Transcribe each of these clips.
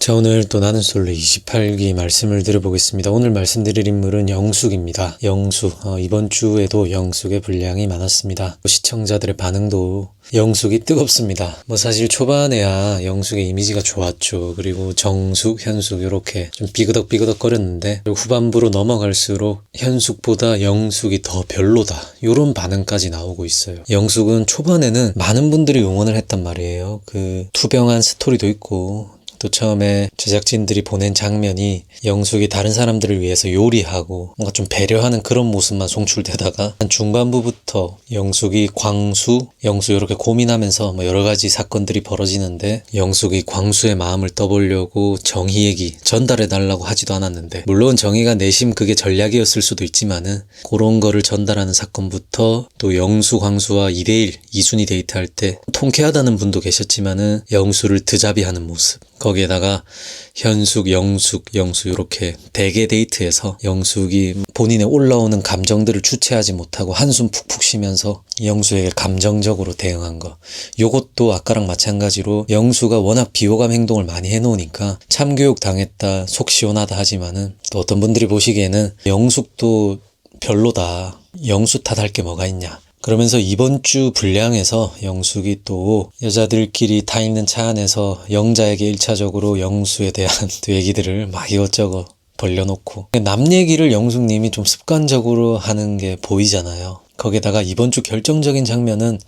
자, 오늘 또 나는 솔로 28기 말씀을 드려보겠습니다. 오늘 말씀드릴 인물은 영숙입니다. 영숙, 이번 주에도 영숙의 분량이 많았습니다. 시청자들의 반응도 영숙이 뜨겁습니다. 사실 초반에야 영숙의 이미지가 좋았죠. 그리고 정숙, 현숙 이렇게 좀 삐그덕 거렸는데 후반부로 넘어갈수록 현숙보다 영숙이 더 별로다, 이런 반응까지 나오고 있어요. 영숙은 초반에는 많은 분들이 응원을 했단 말이에요. 그 투병한 스토리도 있고, 또 처음에 제작진들이 보낸 장면이 영숙이 다른 사람들을 위해서 요리하고 뭔가 좀 배려하는 그런 모습만 송출되다가 한 중반부부터 영숙이 영수 이렇게 고민하면서 여러 가지 사건들이 벌어지는데, 영숙이 광수의 마음을 떠보려고 정희 얘기 전달해달라고 하지도 않았는데, 물론 정희가 내심 그게 전략이었을 수도 있지만은 그런 거를 전달하는 사건부터, 또 영수 광수와 2대1 2순위 데이트할 때 통쾌하다는 분도 계셨지만은 영수를 드자비하는 모습, 거기에다가 현숙, 영수 이렇게 대개 데이트에서 영숙이 본인의 올라오는 감정들을 주체하지 못하고 한숨 푹푹 쉬면서 영수에게 감정적으로 대응한 거, 요것도 아까랑 마찬가지로 영수가 워낙 비호감 행동을 많이 해놓으니까 참교육 당했다, 속 시원하다 하지만은, 또 어떤 분들이 보시기에는 영숙도 별로다, 영수 탓할 게 뭐가 있냐, 그러면서 이번 주 분량에서 영숙이 또 여자들끼리 타 있는 차 안에서 영자에게 1차적으로 영수에 대한 또 얘기들을 막 이것저것 벌려놓고, 남 얘기를 영숙님이 좀 습관적으로 하는 게 보이잖아요. 거기다가 이번 주 결정적인 장면은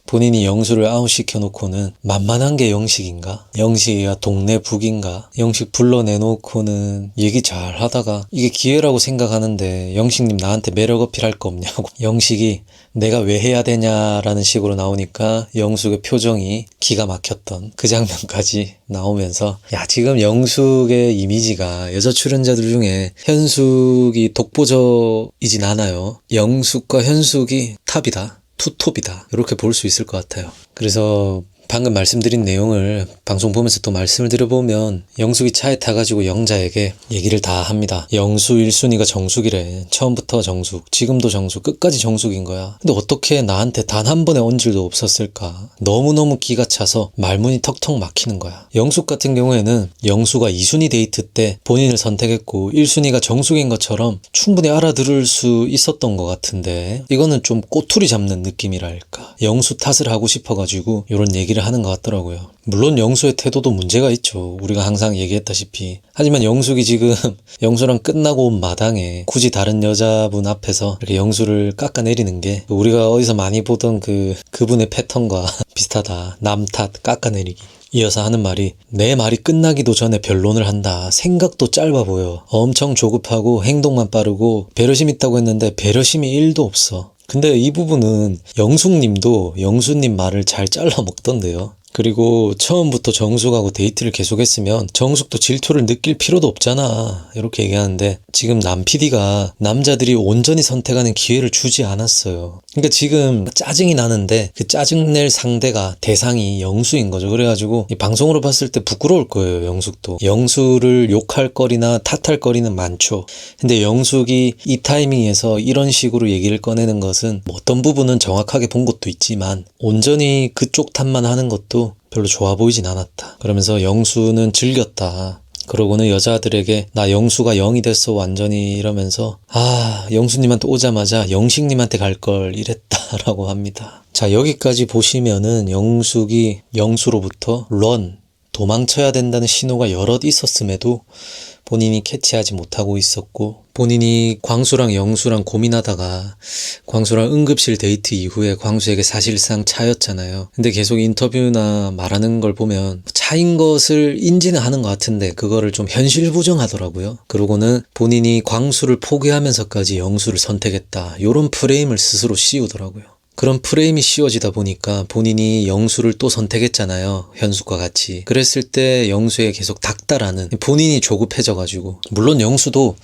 본인이 영수를 아웃시켜놓고는 만만한 게 영식인가? 영식이가 동네 북인가? 영식 불러내놓고는 얘기 잘 하다가 이게 기회라고 생각하는데 영식님 나한테 매력 어필할 거 없냐고, 영식이 내가 왜 해야 되냐라는 식으로 나오니까 영숙의 표정이 기가 막혔던 그 장면까지 나오면서, 야, 지금 영숙의 이미지가 여자 출연자들 중에 현숙이 독보적이진 않아요. 영숙과 현숙이 탑이다, 투톱이다, 이렇게 볼 수 있을 것 같아요. 그래서 방금 말씀드린 내용을 방송 보면서 또 말씀을 드려보면, 영숙이 차에 타가지고 영자에게 얘기를 다 합니다. 영수 1순위가 정숙이래. 처음부터 정숙, 지금도 정숙, 끝까지 정숙인 거야. 근데 어떻게 나한테 단 한 번의 언질도 없었을까? 너무너무 기가 차서 말문이 턱턱 막히는 거야. 영숙 같은 경우에는 영수가 2순위 데이트 때 본인을 선택했고 1순위가 정숙인 것처럼 충분히 알아들을 수 있었던 것 같은데, 이거는 좀 꼬투리 잡는 느낌이랄까. 영수 탓을 하고 싶어가지고 이런 얘기를 하는 것 같더라고요. 물론 영수의 태도도 문제가 있죠. 우리가 항상 얘기했다시피. 하지만 영숙이 지금 영수랑 끝나고 온 마당에 굳이 다른 여자분 앞에서 이렇게 영수를 깎아내리는 게 우리가 어디서 많이 보던 그분의 패턴과 비슷하다. 남 탓 깎아내리기. 이어서 하는 말이, 내 말이 끝나기도 전에 변론을 한다. 생각도 짧아 보여. 엄청 조급하고 행동만 빠르고 배려심 있다고 했는데 배려심이 1도 없어. 근데 이 부분은 영숙님도 영수님 말을 잘 잘라 먹던데요. 그리고 처음부터 정숙하고 데이트를 계속했으면 정숙도 질투를 느낄 필요도 없잖아, 이렇게 얘기하는데, 지금 남 PD가 남자들이 온전히 선택하는 기회를 주지 않았어요. 그러니까 지금 짜증이 나는데 그 짜증낼 상대가, 대상이 영수인 거죠. 그래가지고 이 방송으로 봤을 때 부끄러울 거예요. 영숙도 영수를 욕할 거리나 탓할 거리는 많죠. 근데 영숙이 이 타이밍에서 이런 식으로 얘기를 꺼내는 것은 어떤 부분은 정확하게 본 것도 있지만 온전히 그쪽 탓만 하는 것도 별로 좋아 보이진 않았다. 그러면서 영수는 즐겼다. 그러고는 여자들에게 나 영수가 0이 됐어 완전히, 이러면서 영수님한테 오자마자 영식님한테 갈 걸 이랬다라고 합니다. 자, 여기까지 보시면은 영숙이 영수로부터 도망쳐야 된다는 신호가 여럿 있었음에도 본인이 캐치하지 못하고 있었고, 본인이 광수랑 영수랑 고민하다가 광수랑 응급실 데이트 이후에 광수에게 사실상 차였잖아요. 근데 계속 인터뷰나 말하는 걸 보면 차인 것을 인지는 하는 것 같은데 그거를 좀 현실 부정하더라고요. 그러고는 본인이 광수를 포기하면서까지 영수를 선택했다, 이런 프레임을 스스로 씌우더라고요. 그런 프레임이 씌워지다 보니까 본인이 영수를 또 선택했잖아요. 현숙과 같이. 그랬을 때 영수에 계속 닥달하는, 본인이 조급해져가지고. 물론 영수도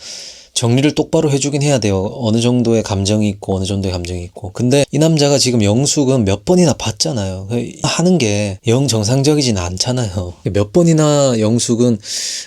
정리를 똑바로 해주긴 해야 돼요. 어느 정도의 감정이 있고 어느 정도의 감정이 있고. 근데 이 남자가 지금 영숙은 몇 번이나 봤잖아요. 하는 게 영 정상적이진 않잖아요. 몇 번이나 영숙은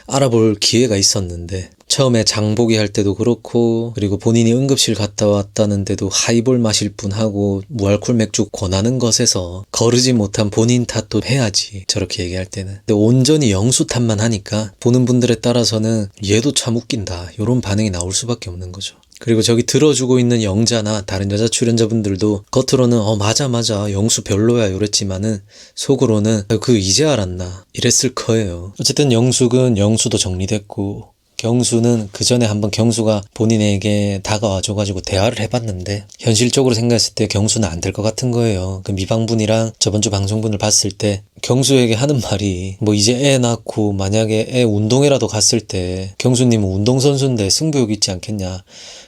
알아볼 기회가 있었는데 처음에 장보기 할 때도 그렇고, 그리고 본인이 응급실 갔다 왔다는데도 하이볼 마실 뿐하고 무알콜 맥주 권하는 것에서 거르지 못한 본인 탓도 해야지, 저렇게 얘기할 때는. 근데 온전히 영수 탓만 하니까 보는 분들에 따라서는 얘도 참 웃긴다, 이런 반응이 나올 수밖에 없는 거죠. 그리고 저기 들어주고 있는 영자나 다른 여자 출연자분들도 겉으로는 맞아 영수 별로야 이랬지만은 속으로는 그 이제 알았나 이랬을 거예요. 어쨌든 영수도 정리됐고, 경수는 그 전에 한번 경수가 본인에게 다가와줘가지고 대화를 해봤는데, 현실적으로 생각했을 때 경수는 안 될 것 같은 거예요. 그 미방분이랑 저번주 방송분을 봤을 때 경수에게 하는 말이 뭐 이제 애 낳고 만약에 애 운동회라도 갔을 때 경수님은 운동선수인데 승부욕 있지 않겠냐,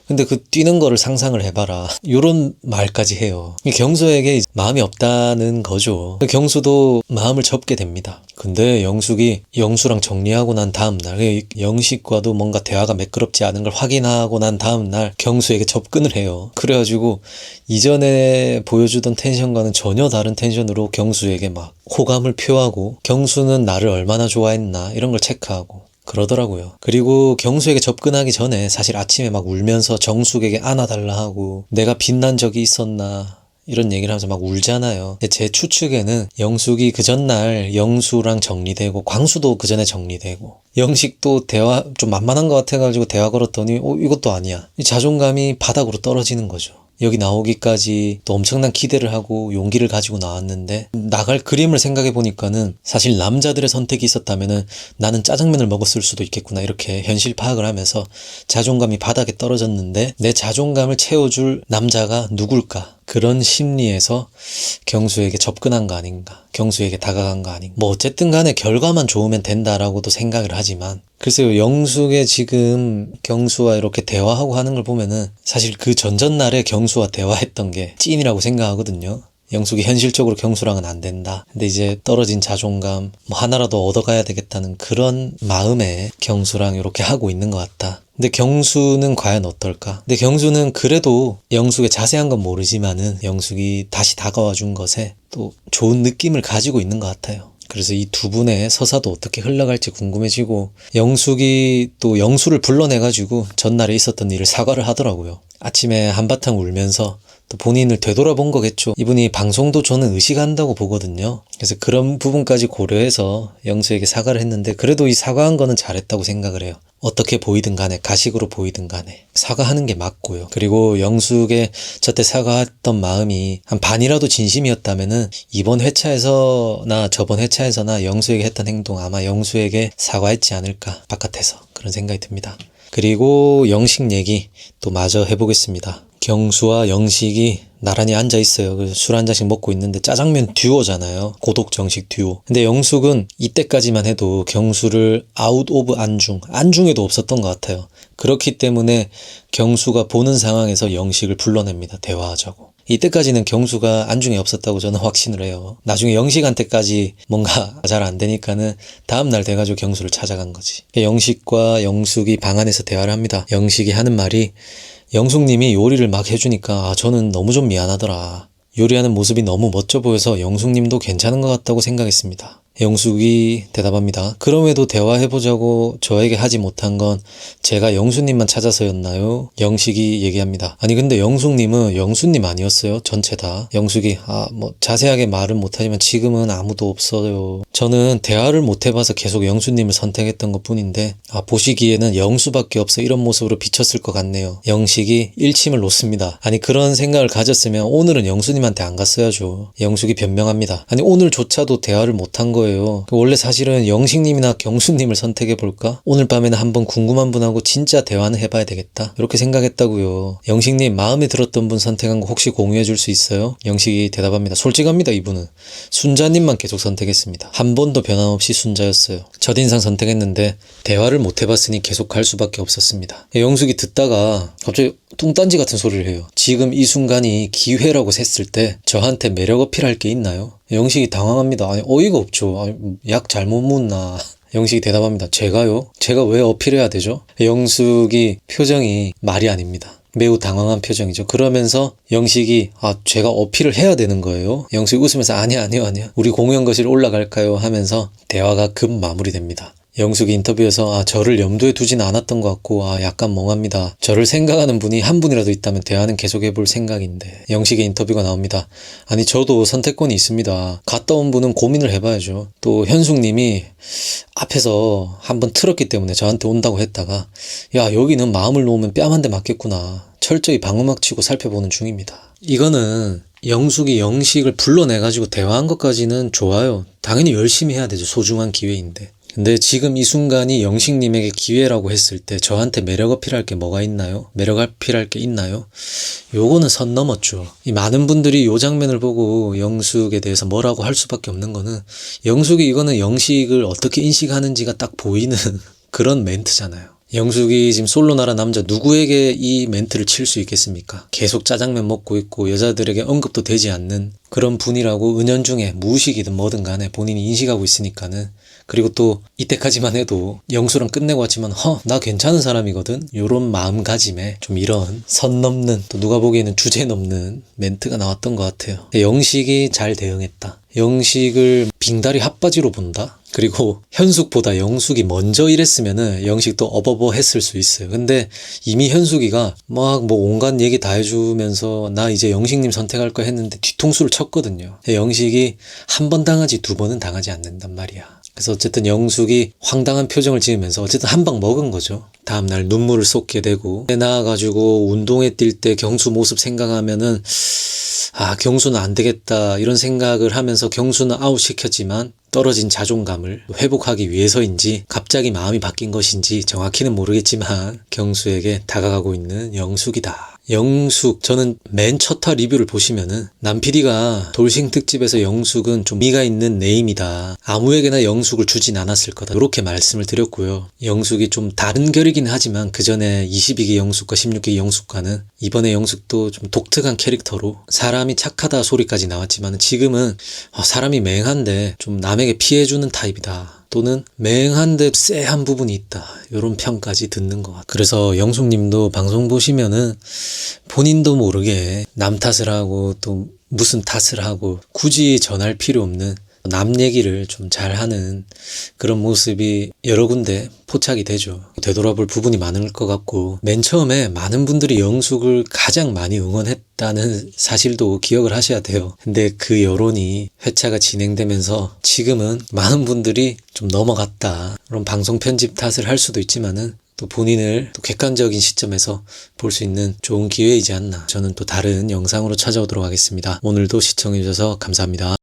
근데 그 뛰는 거를 상상을 해봐라, 요런 말까지 해요. 경수에게 마음이 없다는 거죠. 경수도 마음을 접게 됩니다. 근데 영수랑 정리하고 난 다음날, 영식과도 뭔가 대화가 매끄럽지 않은 걸 확인하고 난 다음날 경수에게 접근을 해요. 그래가지고 이전에 보여주던 텐션과는 전혀 다른 텐션으로 경수에게 막 호감을 표하고, 경수는 나를 얼마나 좋아했나 이런 걸 체크하고 그러더라고요. 그리고 경수에게 접근하기 전에 사실 아침에 막 울면서 정숙에게 안아달라 하고, 내가 빛난 적이 있었나 이런 얘기를 하면서 막 울잖아요. 근데 제 추측에는 영숙이 그 전날 영수랑 정리되고, 광수도 그 전에 정리되고, 영식도 대화 좀 만만한 것 같아가지고 대화 걸었더니 이것도 아니야. 이 자존감이 바닥으로 떨어지는 거죠. 여기 나오기까지 또 엄청난 기대를 하고 용기를 가지고 나왔는데, 나갈 그림을 생각해 보니까는 사실 남자들의 선택이 있었다면은 나는 짜장면을 먹었을 수도 있겠구나, 이렇게 현실 파악을 하면서 자존감이 바닥에 떨어졌는데 내 자존감을 채워줄 남자가 누굴까, 그런 심리에서 경수에게 접근한 거 아닌가, 경수에게 다가간 거 아닌가. 뭐 어쨌든 간에 결과만 좋으면 된다라고도 생각을 하지만, 글쎄요, 영숙의 지금 경수와 이렇게 대화하고 하는 걸 보면은 사실 그 전전날에 경수와 대화했던 게 찐이라고 생각하거든요. 영숙이 현실적으로 경수랑은 안 된다, 근데 이제 떨어진 자존감 뭐 하나라도 얻어가야 되겠다는 그런 마음에 경수랑 이렇게 하고 있는 것 같다. 근데 경수는 과연 어떨까? 근데 경수는 그래도 영숙의 자세한 건 모르지만은 영숙이 다시 다가와 준 것에 또 좋은 느낌을 가지고 있는 것 같아요. 그래서 이 두 분의 서사도 어떻게 흘러갈지 궁금해지고, 영숙이 또 영수를 불러내가지고 전날에 있었던 일을 사과를 하더라고요. 아침에 한바탕 울면서 또 본인을 되돌아본 거겠죠. 이분이 방송도 저는 의식한다고 보거든요. 그래서 그런 부분까지 고려해서 영수에게 사과를 했는데, 그래도 이 사과한 거는 잘했다고 생각을 해요. 어떻게 보이든 간에, 가식으로 보이든 간에 사과하는 게 맞고요. 그리고 영숙의 저때 사과했던 마음이 한 반이라도 진심이었다면은 이번 회차에서나 저번 회차에서나 영수에게 했던 행동, 아마 영수에게 사과했지 않을까, 바깥에서 그런 생각이 듭니다. 그리고 영식 얘기 또 마저 해보겠습니다. 경수와 영식이 나란히 앉아있어요. 술 한 잔씩 먹고 있는데 짜장면 듀오잖아요. 고독 정식 듀오. 근데 영숙은 이때까지만 해도 경수를 아웃 오브 안중에도 없었던 것 같아요. 그렇기 때문에 경수가 보는 상황에서 영식을 불러냅니다. 대화하자고. 이때까지는 경수가 안중에 없었다고 저는 확신을 해요. 나중에 영식한테까지 뭔가 잘 안 되니까는 다음날 돼가지고 경수를 찾아간 거지. 영식과 영숙이 방 안에서 대화를 합니다. 영식이 하는 말이, 영숙님이 요리를 막 해주니까 저는 너무 좀 미안하더라. 요리하는 모습이 너무 멋져 보여서 영숙님도 괜찮은 것 같다고 생각했습니다. 영숙이 대답합니다. 그럼에도 대화해보자고 저에게 하지 못한 건 제가 영수님만 찾아서였나요? 영식이 얘기합니다. 아니 근데 영숙님은 영수님 아니었어요? 전체 다. 영숙이 뭐 자세하게 말은 못하지만 지금은 아무도 없어요. 저는 대화를 못해봐서 계속 영수님을 선택했던 것 뿐인데 보시기에는 영수밖에 없어 이런 모습으로 비쳤을 것 같네요. 영식이 일침을 놓습니다. 아니 그런 생각을 가졌으면 오늘은 영수님한테 안 갔어야죠. 영숙이 변명합니다. 아니 오늘조차도 대화를 못한 거예요. 원래 사실은 영식님이나 경수님을 선택해볼까? 오늘 밤에는 한번 궁금한 분하고 진짜 대화는 해봐야 되겠다, 이렇게 생각했다고요. 영식님 마음에 들었던 분 선택한 거 혹시 공유해줄 수 있어요? 영식이 대답합니다. 솔직합니다. 이분은 순자님만 계속 선택했습니다. 한 번도 변함없이 순자였어요. 첫인상 선택했는데 대화를 못 해봤으니 계속 갈 수밖에 없었습니다. 영숙이 듣다가 갑자기 뚱딴지 같은 소리를 해요. 지금 이 순간이 기회라고 셌을 때 저한테 매력 어필할 게 있나요? 영식이 당황합니다. 아니 어이가 없죠. 약 잘못 묻나. 영식이 대답합니다. 제가요? 제가 왜 어필해야 되죠? 영숙이 표정이 말이 아닙니다. 매우 당황한 표정이죠. 그러면서 영식이 제가 어필을 해야 되는 거예요? 영식이 웃으면서 아니요. 우리 공연 거실 올라갈까요? 하면서 대화가 급 마무리됩니다. 영숙이 인터뷰에서 저를 염두에 두진 않았던 것 같고 약간 멍합니다. 저를 생각하는 분이 한 분이라도 있다면 대화는 계속해볼 생각인데. 영식의 인터뷰가 나옵니다. 아니 저도 선택권이 있습니다. 갔다 온 분은 고민을 해봐야죠. 또 현숙님이 앞에서 한번 틀었기 때문에 저한테 온다고 했다가 야 여기는 마음을 놓으면 뺨 한 대 맞겠구나. 철저히 방음막 치고 살펴보는 중입니다. 이거는 영숙이 영식을 불러내가지고 대화한 것까지는 좋아요. 당연히 열심히 해야 되죠. 소중한 기회인데. 근데 지금 이 순간이 영식님에게 기회라고 했을 때 저한테 매력 어필할 게 뭐가 있나요? 매력 어필할 게 있나요? 요거는 선 넘었죠. 이 많은 분들이 요 장면을 보고 영숙에 대해서 뭐라고 할 수밖에 없는 거는 영숙이 이거는 영식을 어떻게 인식하는지가 딱 보이는 그런 멘트잖아요. 영숙이 지금 솔로 나라 남자 누구에게 이 멘트를 칠 수 있겠습니까? 계속 짜장면 먹고 있고 여자들에게 언급도 되지 않는 그런 분이라고 은연중에 무의식이든 뭐든 간에 본인이 인식하고 있으니까는. 그리고 또 이때까지만 해도 영수랑 끝내고 왔지만 나 괜찮은 사람이거든 요런 마음가짐에 좀 이런 선 넘는 또 누가 보기에는 주제 넘는 멘트가 나왔던 것 같아요. 영식이 잘 대응했다. 영식을 빙다리 핫바지로 본다? 그리고 현숙보다 영숙이 먼저 이랬으면은 영식도 어버버 했을 수 있어요. 근데 이미 현숙이가 막 뭐 온갖 얘기 다 해주면서 나 이제 영식님 선택할 거 했는데 뒤통수를 쳤거든요. 영식이 한 번 당하지 두 번은 당하지 않는단 말이야. 그래서 어쨌든 영숙이 황당한 표정을 지으면서 어쨌든 한 방 먹은 거죠. 다음날 눈물을 쏟게 되고 나와가지고 운동회 뛸 때 경수 모습 생각하면은 경수는 안 되겠다 이런 생각을 하면서 경수는 아웃시켰지만 떨어진 자존감을 회복하기 위해서인지 갑자기 마음이 바뀐 것인지 정확히는 모르겠지만 경수에게 다가가고 있는 영숙이다. 영숙, 저는 맨 첫 화 리뷰를 보시면은 남PD가 돌싱 특집에서 영숙은 좀 미가 있는 네임이다. 아무에게나 영숙을 주진 않았을 거다. 이렇게 말씀을 드렸고요. 영숙이 좀 다른 결이긴 하지만 그 전에 22기 영숙과 16기 영숙과는 이번에 영숙도 좀 독특한 캐릭터로 사람이 착하다 소리까지 나왔지만 지금은 사람이 맹한데 좀 남에게 피해주는 타입이다. 또는 맹한데 쎄한 부분이 있다. 이런 평까지 듣는 것 같아요. 그래서 영숙님도 방송 보시면은 본인도 모르게 남 탓을 하고 또 무슨 탓을 하고 굳이 전할 필요 없는 남 얘기를 좀 잘하는 그런 모습이 여러 군데 포착이 되죠. 되돌아볼 부분이 많을 것 같고 맨 처음에 많은 분들이 영숙을 가장 많이 응원했다는 사실도 기억을 하셔야 돼요. 근데 그 여론이 회차가 진행되면서 지금은 많은 분들이 좀 넘어갔다. 그런 방송 편집 탓을 할 수도 있지만은 또 본인을 또 객관적인 시점에서 볼 수 있는 좋은 기회이지 않나. 저는 또 다른 영상으로 찾아오도록 하겠습니다. 오늘도 시청해주셔서 감사합니다.